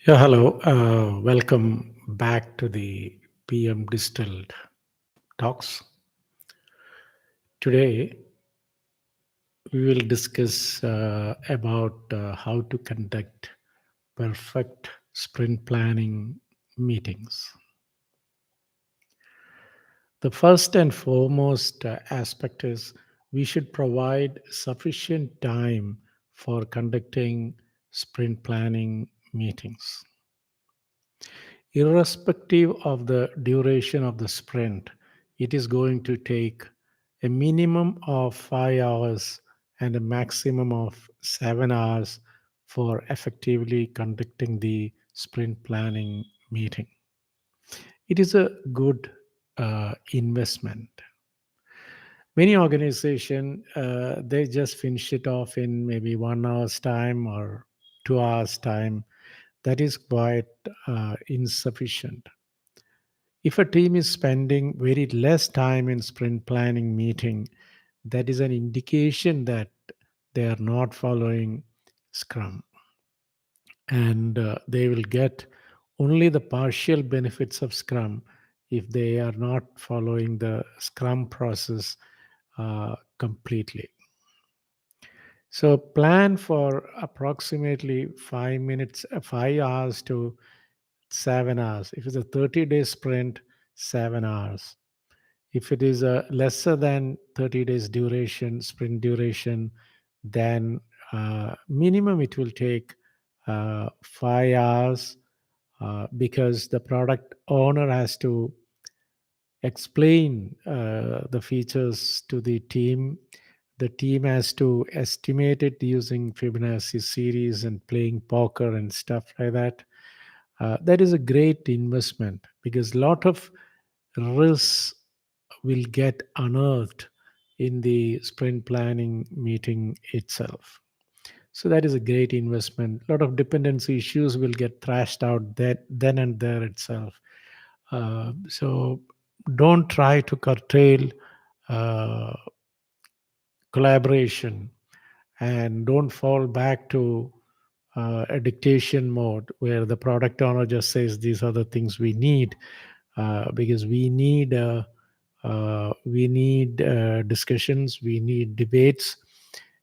Yeah, hello. Welcome back to the PMdistilled talks. Today, we will discuss about how to conduct perfect sprint planning meetings. The first and foremost aspect is we should provide sufficient time for conducting sprint planning meetings. Irrespective of the duration of the sprint, it is going to take a minimum of 5 hours and a maximum of 7 hours for effectively conducting the sprint planning meeting. It is a good investment. Many organization they just finish it off in maybe 1 hour's time or 2 hours time. That is quite insufficient. If a team is spending very less time in sprint planning meeting, that is an indication that they are not following Scrum, and they will get only the partial benefits of Scrum if they are not following the Scrum process completely. So plan for approximately 5 minutes, 5 hours to 7 hours. If it's a 30-day sprint, 7 hours. If it is a lesser than 30 days duration, sprint duration, then minimum it will take 5 hours because the product owner has to explain the features to the team. The team has to estimate it using Fibonacci series and playing poker and stuff like that. That is a great investment because a lot of risks will get unearthed in the sprint planning meeting itself. So that is a great investment. A lot of dependency issues will get thrashed out that then and there itself. So don't try to curtail uh, collaboration, and don't fall back to a dictation mode where the product owner just says these are the things we need, because we need discussions, we need debates.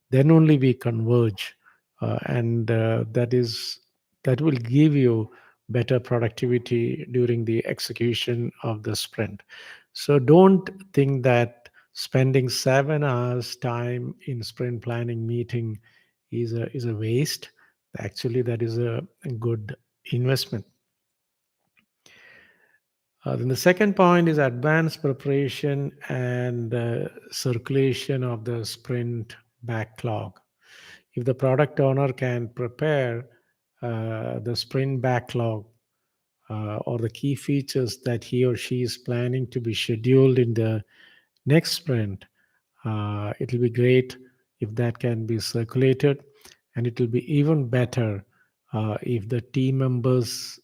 Then only we converge, and that will give you better productivity during the execution of the sprint. So don't think that spending 7 hours time in sprint planning meeting is a waste. Actually, that is a good investment. Then the second point is advanced preparation and circulation of the sprint backlog. If the product owner can prepare the sprint backlog or the key features that he or she is planning to be scheduled in the next sprint, it will be great if that can be circulated, and it will be even better if the team members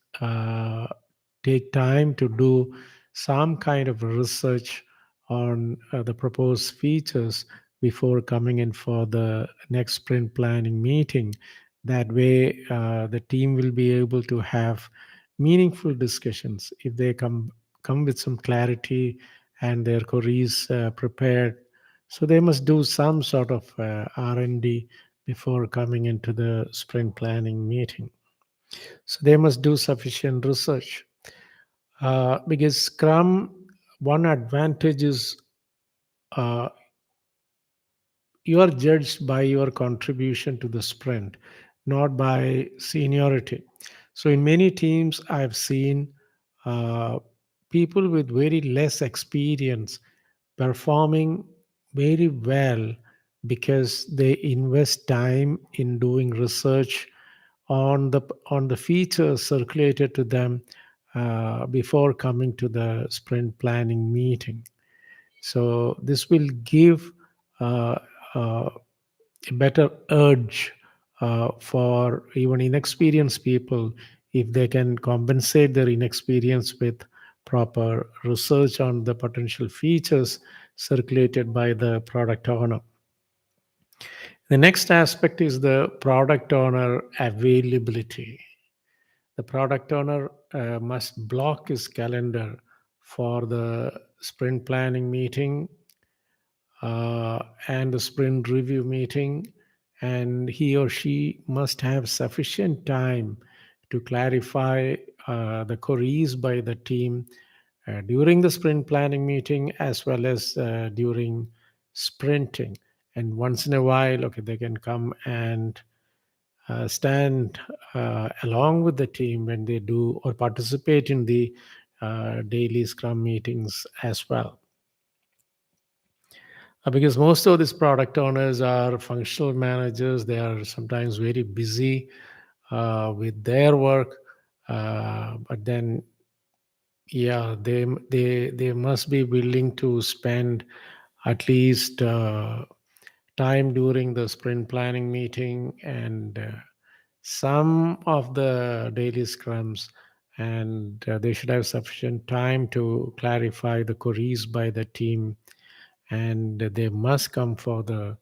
take time to do some kind of research on the proposed features before coming in for the next sprint planning meeting. That way, the team will be able to have meaningful discussions. If they come with some clarity and their queries prepared, so they must do some sort of R&D before coming into the sprint planning meeting. So they must do sufficient research, because Scrum, one advantage is uh, you are judged by your contribution to the sprint, not by seniority. So in many teams, I've seen uh, people with very less experience performing very well because they invest time in doing research on the features circulated to them before coming to the sprint planning meeting. So this will give uh, uh, a better urge for even inexperienced people if they can compensate their inexperience with proper research on the potential features circulated by the product owner. The next aspect is the product owner availability. The product owner must block his calendar for the sprint planning meeting uh, and the sprint review meeting, and he or she must have sufficient time to clarify the queries by the team during the sprint planning meeting as well as during sprinting. And once in a while, okay, they can come and stand along with the team when they do or participate in the daily scrum meetings as well. Because most of these product owners are functional managers, they are sometimes very busy with their work, but then yeah, they must be willing to spend at least time during the sprint planning meeting and some of the daily scrums, and they should have sufficient time to clarify the queries by the team, and they must come for the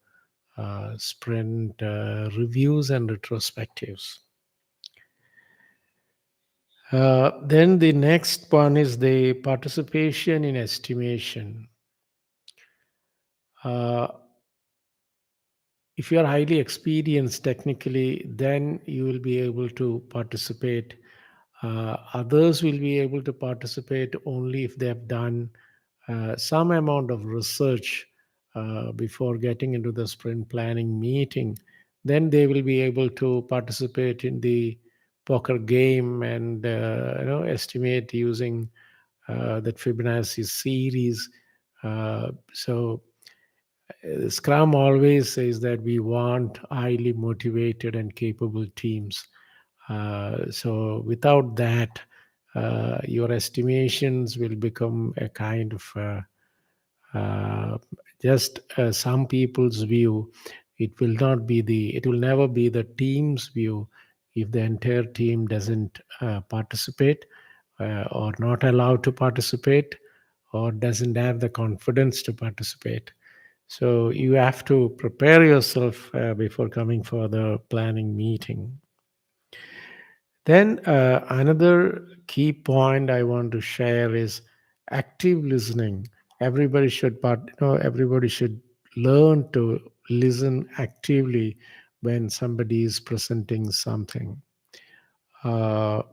sprint reviews and retrospectives. Then the next one is the participation in estimation. Uh, if you are highly experienced technically, then you will be able to participate. Others will be able to participate only if they have done some amount of research before getting into the sprint planning meeting. Then they will be able to participate in the poker game and estimate using that Fibonacci series. Scrum always says that we want highly motivated and capable teams. So without that, your estimations will become a kind of uh, just some people's view. It will never be the team's view if the entire team doesn't participate or not allowed to participate or doesn't have the confidence to participate. So you have to prepare yourself before coming for the planning meeting. Then another key point I want to share is active listening. Everybody should learn to listen actively when somebody is presenting something. Uh,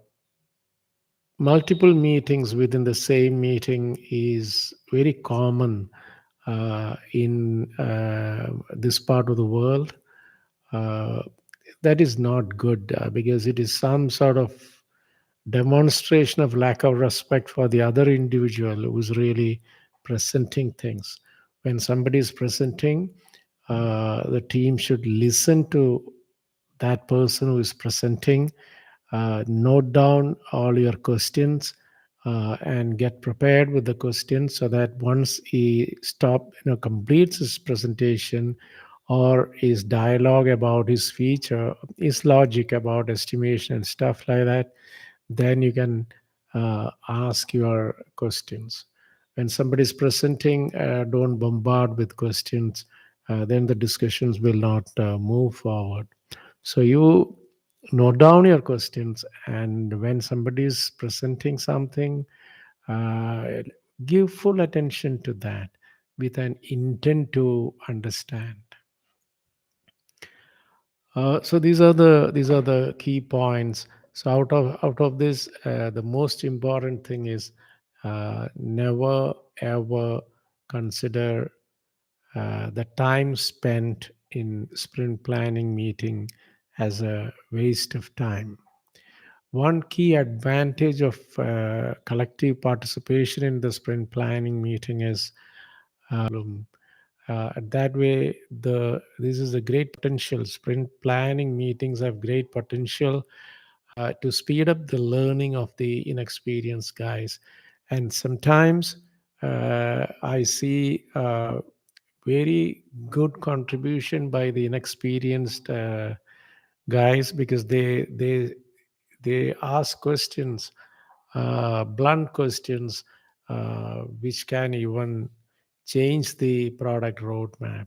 Multiple meetings within the same meeting is very common in this part of the world. Uh, that is not good because it is some sort of demonstration of lack of respect for the other individual who's really presenting things. When somebody is presenting, the team should listen to that person who is presenting, note down all your questions, and get prepared with the questions so that once he completes his presentation or his dialogue about his feature, his logic about estimation and stuff like that, then you can ask your questions. When somebody is presenting, don't bombard with questions, then the discussions will not move forward. So you note down your questions, and when somebody is presenting something, uh, give full attention to that with an intent to understand. So these are the key points. So out of this, the most important thing is never ever consider the time spent in sprint planning meeting as a waste of time. One key advantage of collective participation in the sprint planning meeting is that way the this is a great potential. Sprint planning meetings have great potential to speed up the learning of the inexperienced guys. And sometimes I see very good contribution by the inexperienced guys because they ask questions, blunt questions, which can even change the product roadmap.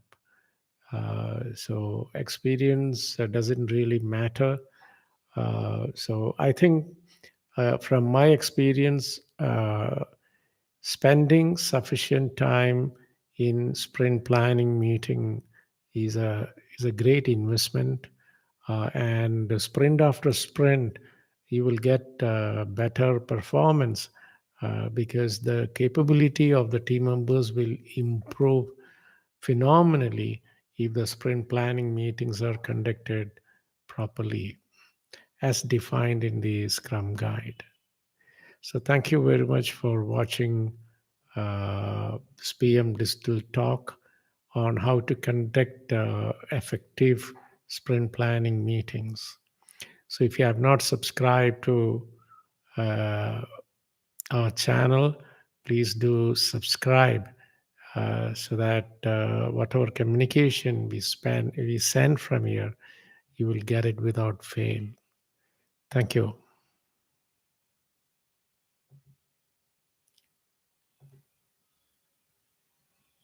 So experience doesn't really matter. So I think From my experience, spending sufficient time in sprint planning meeting is a great investment, and sprint after sprint, you will get better performance because the capability of the team members will improve phenomenally if the sprint planning meetings are conducted properly as defined in the Scrum Guide. So, thank you very much for watching this PM Distilled talk on how to conduct effective sprint planning meetings. So, if you have not subscribed to uh, our channel, please do subscribe so that whatever communication we send from here, you will get it without fail. Thank you.